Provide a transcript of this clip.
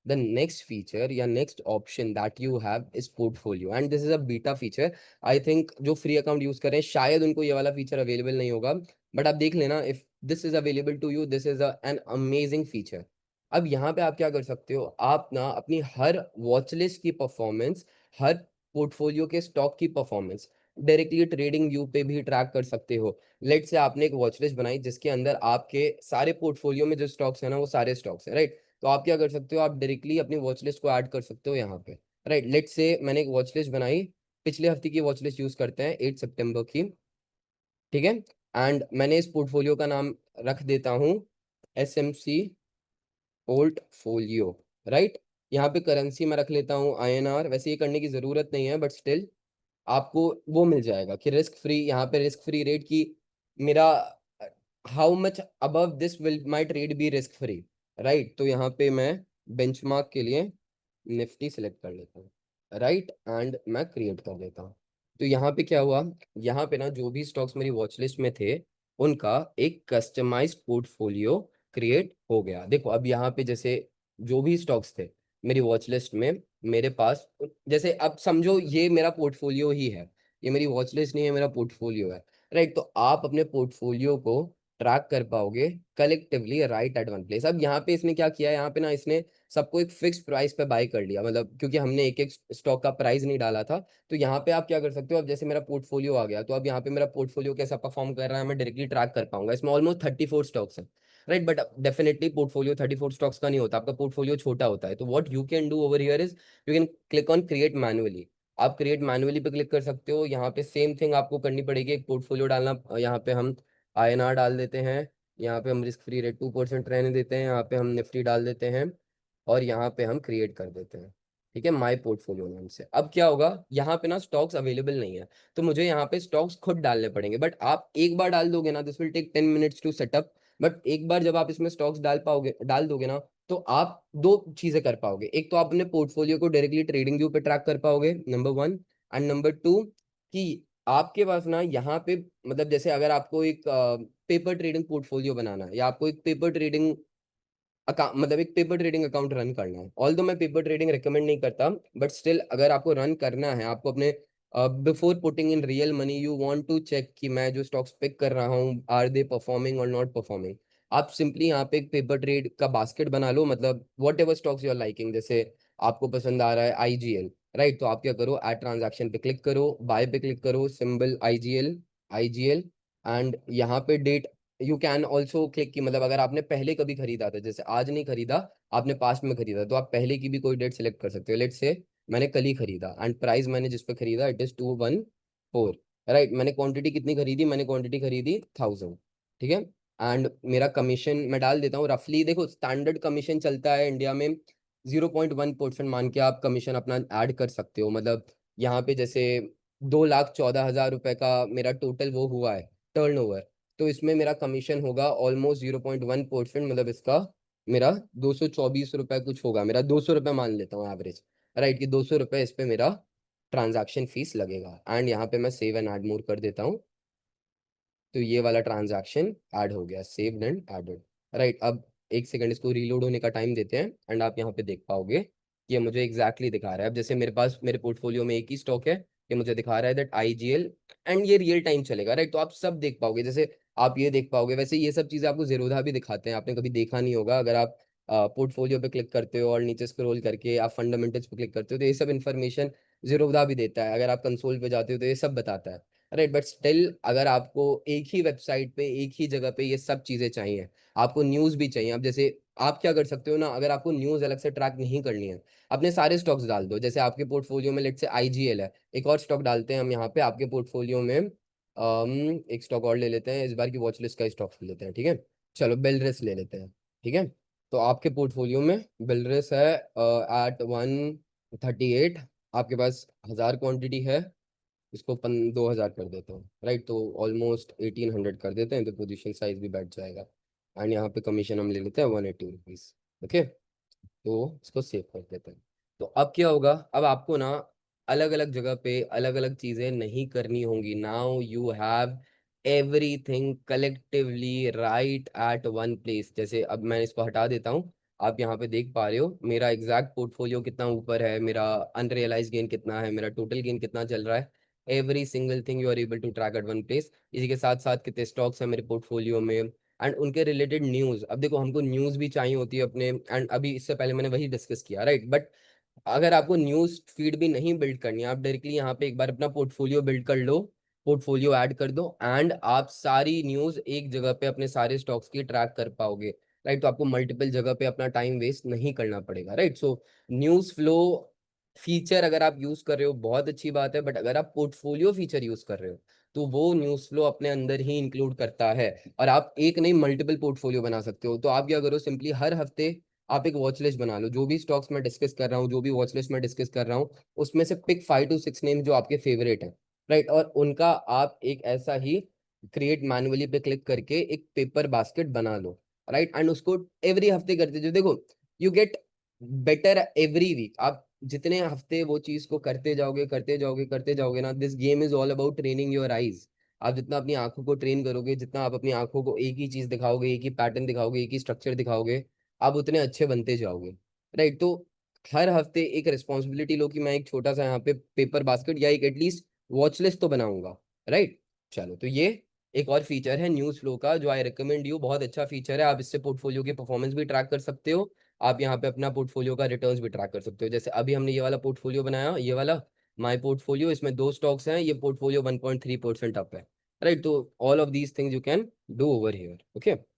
the next feature या next option that you have is portfolio and this is a beta feature. I think जो free account use कर रहे हैं शायद उनको ये वाला feature available नहीं होगा, but आप देख लेना, if this is available to you, this is an amazing feature. अब यहाँ पे आप क्या कर सकते हो, आप ना अपनी हर वॉच लिस्ट की परफॉर्मेंस, हर पोर्टफोलियो के स्टॉक की परफॉर्मेंस डायरेक्टली ट्रेडिंग व्यू पे भी ट्रैक कर सकते हो। लेट से आपने एक वॉच लिस्ट बनाई जिसके अंदर आपके सारे पोर्टफोलियो में जो स्टॉक्स है ना वो सारे स्टॉक्स है, राइट। तो आप क्या कर सकते हो, आप डायरेक्टली अपनी वॉच लिस्ट को ऐड कर सकते हो यहाँ पे, राइट। लेट से मैंने एक वॉच लिस्ट बनाई, पिछले हफ्ते की वॉच लिस्ट यूज करते हैं 8 सितंबर की, ठीक है। एंड मैंने इस पोर्टफोलियो का नाम रख देता हूँ SMC पोर्टफोलियो, राइट। यहाँ पे करेंसी मैं रख लेता हूँ INR, वैसे ये करने की जरूरत नहीं है बट स्टिल आपको वो मिल जाएगा कि रिस्क फ्री, यहाँ पे रिस्क फ्री रेट की मेरा how much above this will my trade be risk free, right. तो यहाँ पे मैं बेंचमार्क के लिए निफ्टी सिलेक्ट कर लेता हूँ, राइट, एंड मैं क्रिएट कर लेता हूँ। तो यहाँ पे क्या हुआ, यहाँ पे ना जो भी स्टॉक्स मेरी वॉच लिस्ट में थे उनका एक कस्टमाइज्ड पोर्टफोलियो क्रिएट हो गया। देखो अब यहाँ पे जैसे जो भी स्टॉक्स थे मेरी वॉच लिस्ट में, मेरे पास जैसे अब समझो ये मेरा पोर्टफोलियो ही है, ये मेरी वॉच लिस्ट नहीं है, मेरा पोर्टफोलियो है, राइट। तो आप अपने पोर्टफोलियो को ट्रैक कर पाओगे collectively right at one place. अब यहाँ पे इसने क्या किया, यहाँ पे ना इसने सबको एक फिक्स प्राइस पे बाय कर लिया, मतलब क्योंकि हमने एक एक स्टॉक का प्राइस नहीं डाला था। तो यहाँ पे आप क्या कर सकते हो, अब जैसे मेरा पोर्टफोलियो आ गया तो अब यहाँ पे मेरा पोर्टफोलियो कैसा परफॉर्म कर रहा है मैं डायरेक्टली ट्रैक कर पाऊंगा। इसमें ऑलमोस्ट 34 स्टॉक्स हैं, right. But definitely portfolio 34 stocks का नहीं होता, आपका पोर्टफोलियो छोटा होता है। तो what you can do over here is you can click on create manually. आप क्रिएट मैनुअली पे क्लिक कर सकते हो। यहाँ पे सेम थिंग आपको करनी पड़ेगी, एक पोर्टफोलियो डालना, यहाँ पे हम INR डाल देते हैं, यहाँ पे हम रिस्क फ्री रेट 2% रहने देते हैं, यहाँ पे हम निफ्टी डाल देते हैं और यहाँ पे हम क्रिएट कर देते हैं, ठीक है, माय पोर्टफोलियो नाम से। अब क्या होगा, यहाँ पे ना स्टॉक्स अवेलेबल नहीं है तो मुझे यहाँ पे स्टॉक्स खुद डालने पड़ेंगे, बट आप एक बार डाल दोगे ना, this will take 10 minutes to set up. But एक बार जब आप इसमें स्टॉक्स डाल दोगे ना, तो आप दो चीजें कर पाओगे। एक तो आप अपने पोर्टफोलियो को डायरेक्टली ट्रेडिंग व्यू पे ट्रैक कर पाओगे, number one. And number two कि आपके पास ना यहाँ पे, मतलब जैसे अगर आपको एक पेपर ट्रेडिंग पोर्टफोलियो बनाना है या आपको एक पेपर ट्रेडिंग अकाउंट, मतलब एक पेपर ट्रेडिंग अकाउंट रन करना है, ऑल्दो मैं पेपर ट्रेडिंग रिकमेंड नहीं करता, बट स्टिल अगर आपको रन करना है, आपको अपने before putting in real money you want to check कि मैं जो स्टॉक्स पिक कर रहा हूँ आर दे परफॉर्मिंग और नॉट परफॉर्मिंग, आप सिंपली यहाँ पे एक पेपर ट्रेड का बास्केट बना लो, मतलब whatever stocks you are liking. जैसे आपको पसंद आ रहा है IGL, राइट, तो आप क्या करो, एड ट्रांजैक्शन पे क्लिक करो, बाय पे क्लिक करो, सिंबल IGL, एंड यहाँ पे date you can also click की, मतलब अगर आपने पहले कभी खरीदा था, जैसे आज नहीं खरीदा, आपने पास्ट में खरीदा, तो आप पहले की भी कोई डेट सेलेक्ट कर सकते हो। लेट से मैंने कल ही खरीदा एंड प्राइस मैंने जिस पे खरीदा इट इज 214, राइट। मैंने क्वांटिटी कितनी खरीदी, मैंने क्वांटिटी खरीदी 1000, ठीक है। एंड मेरा कमीशन मैं डाल देता हूँ रफली, देखो स्टैंडर्ड कमीशन चलता है इंडिया में 0.1% मान के आप कमीशन अपना ऐड कर सकते हो। मतलब यहाँ पे जैसे 2,14,000 रुपए का मेरा टोटल वो हुआ है टर्नओवर, तो इसमें मेरा कमीशन होगा ऑलमोस्ट 0.1%, मतलब इसका मेरा 224 रुपये कुछ होगा, मेरा 200 रुपये मान लेता हूँ एवरेज, राइट, कि 200 रुपये इस पे मेरा ट्रांजैक्शन फीस लगेगा। एंड यहाँ पे मैं सेव एंड ऐड मोर कर देता हूँ, तो ये वाला ट्रांजैक्शन ऐड हो गया, सेव्ड एंड एडेड, राइट। अब एक सेकंड इसको रीलोड होने का टाइम देते हैं एंड आप यहाँ पे देख पाओगे कि ये मुझे एग्जैक्टली दिखा रहा है। अब जैसे मेरे पास मेरे पोर्टफोलियो में एक ही स्टॉक है, ये मुझे दिखा रहा है दैट IGL, एंड ये रियल टाइम चलेगा, राइट। तो आप सब देख पाओगे, जैसे आप ये देख पाओगे, वैसे ये सब चीजें आपको जीरोधा भी दिखाते हैं, आपने कभी देखा नहीं होगा। अगर आप पोर्टफोलियो पे क्लिक करते हो और नीचे स्क्रॉल करके आप फंडामेंटल्स पे क्लिक करते हो तो ये सब इन्फॉर्मेशन जीरोधा भी देता है। अगर आप कंसोल पे जाते हो तो ये सब बताता है, राइट। बट स्टिल अगर आपको एक ही वेबसाइट पे एक ही जगह पे ये सब चीजें चाहिए, आपको न्यूज भी चाहिए, अब जैसे आप क्या कर सकते हो ना, अगर आपको न्यूज अलग से ट्रैक नहीं करनी है, अपने सारे स्टॉक्स डाल दो। जैसे आपके पोर्टफोलियो में लेट से IGL है, एक और स्टॉक डालते हैं हम यहाँ पे आपके पोर्टफोलियो में, एक स्टॉक और ले लेते हैं, इस बार की वॉच लिस्ट का स्टॉक ले लेते हैं, ठीक है। चलो बेलरेस ले लेते हैं, ठीक है। तो आपके पोर्टफोलियो में बेलरेस है एट 138, आपके पास 1000 क्वांटिटी है, इसको 2000 कर देता हूँ, राइट। तो ऑलमोस्ट 1800 कर देते हैं तो पोजीशन साइज भी बैठ जाएगा। एंड यहाँ पे कमीशन हम ले लेते हैं 180 रुपीज, ओके। तो इसको सेव कर देते हैं। तो अब क्या होगा, अब आपको ना अलग अलग जगह पे अलग अलग चीजें नहीं करनी होंगी, now you have everything collectively right at one place. जैसे अब मैं इसको हटा देता हूँ आप यहाँ पे देख पा रहे हो मेरा एग्जैक्ट पोर्टफोलियो कितना ऊपर है, मेरा अनरियलाइज गेन कितना है, मेरा टोटल गेन कितना चल रहा है। Every single thing you are able to track at one place. इसी के साथ साथ कितने स्टॉक्स हैं मेरे पोर्टफोलियो में, एंड उनके रिलेटेड न्यूज। अब देखो हमको न्यूज भी चाहिए होती है अपने, एंड अभी इससे पहले मैंने वही डिस्कस किया, राइट। बट अगर आपको न्यूज फीड भी नहीं बिल्ड करनी है, आप डायरेक्टली यहाँ पे एक बार अपना पोर्टफोलियो बिल्ड कर लो, पोर्टफोलियो ऐड कर दो, एंड आप सारी न्यूज एक जगह पे अपने सारे स्टॉक्स की ट्रैक कर पाओगे, राइट। तो आपको मल्टीपल जगह पे अपना टाइम वेस्ट नहीं करना पड़ेगा, right. So news flow feature अगर आप यूज कर रहे हो बहुत अच्छी बात है, बट अगर आप पोर्टफोलियो फीचर यूज कर रहे हो तो वो न्यूज फ्लो अपने अंदर ही इंक्लूड करता है, और आप एक नहीं मल्टीपल पोर्टफोलियो बना सकते हो। तो आप क्या करो, सिंपली हर हफ्ते आप एक वॉच लिस्ट बना लो, जो भी स्टॉक्स मैं डिस्कस कर रहा हूँ, जो भी वॉच लिस्ट में डिस्कस कर रहा हूँ, उसमें से पिक 5 to 6 नेम जो आपके फेवरेट हैं, राइट। और उनका आप एक ऐसा ही क्रिएट मैनुअली पे क्लिक करके एक पेपर बास्केट बना लो, राइट। एंड उसको एवरी हफ्ते करते जाओ। देखो you get better every week. आप जितने हफ्ते वो चीज को करते जाओगे करते जाओगे करते जाओगे ना, this game is all about training your eyes. आप जितना अपनी आंखों को ट्रेन करोगे, जितना आप अपनी आंखों को एक ही चीज दिखाओगे, एक ही पैटर्न दिखाओगे, एक ही स्ट्रक्चर दिखाओगे, आप उतने अच्छे बनते जाओगे, राइट। तो हर हफ्ते एक रिस्पॉन्सिबिलिटी लो कि मैं एक छोटा सा यहाँ पे पेपर बास्केट या एक एटलीस्ट वॉच लिस्ट तो बनाऊंगा, राइट। चलो, तो ये एक और फीचर है न्यूज फ्लो का जो आई रिकमेंड यू, बहुत अच्छा फीचर है। आप इससे पोर्टफोलियो की परफॉर्मेंस भी ट्रैक कर सकते हो, आप यहाँ पे अपना पोर्टफोलियो का रिटर्न्स भी ट्रैक कर सकते हो। जैसे अभी हमने ये वाला पोर्टफोलियो बनाया, ये वाला माय पोर्टफोलियो, इसमें 2 स्टॉक्स हैं, ये पोर्टफोलियो 1.3% अप है, राइट। तो all of these things you can do over here, okay.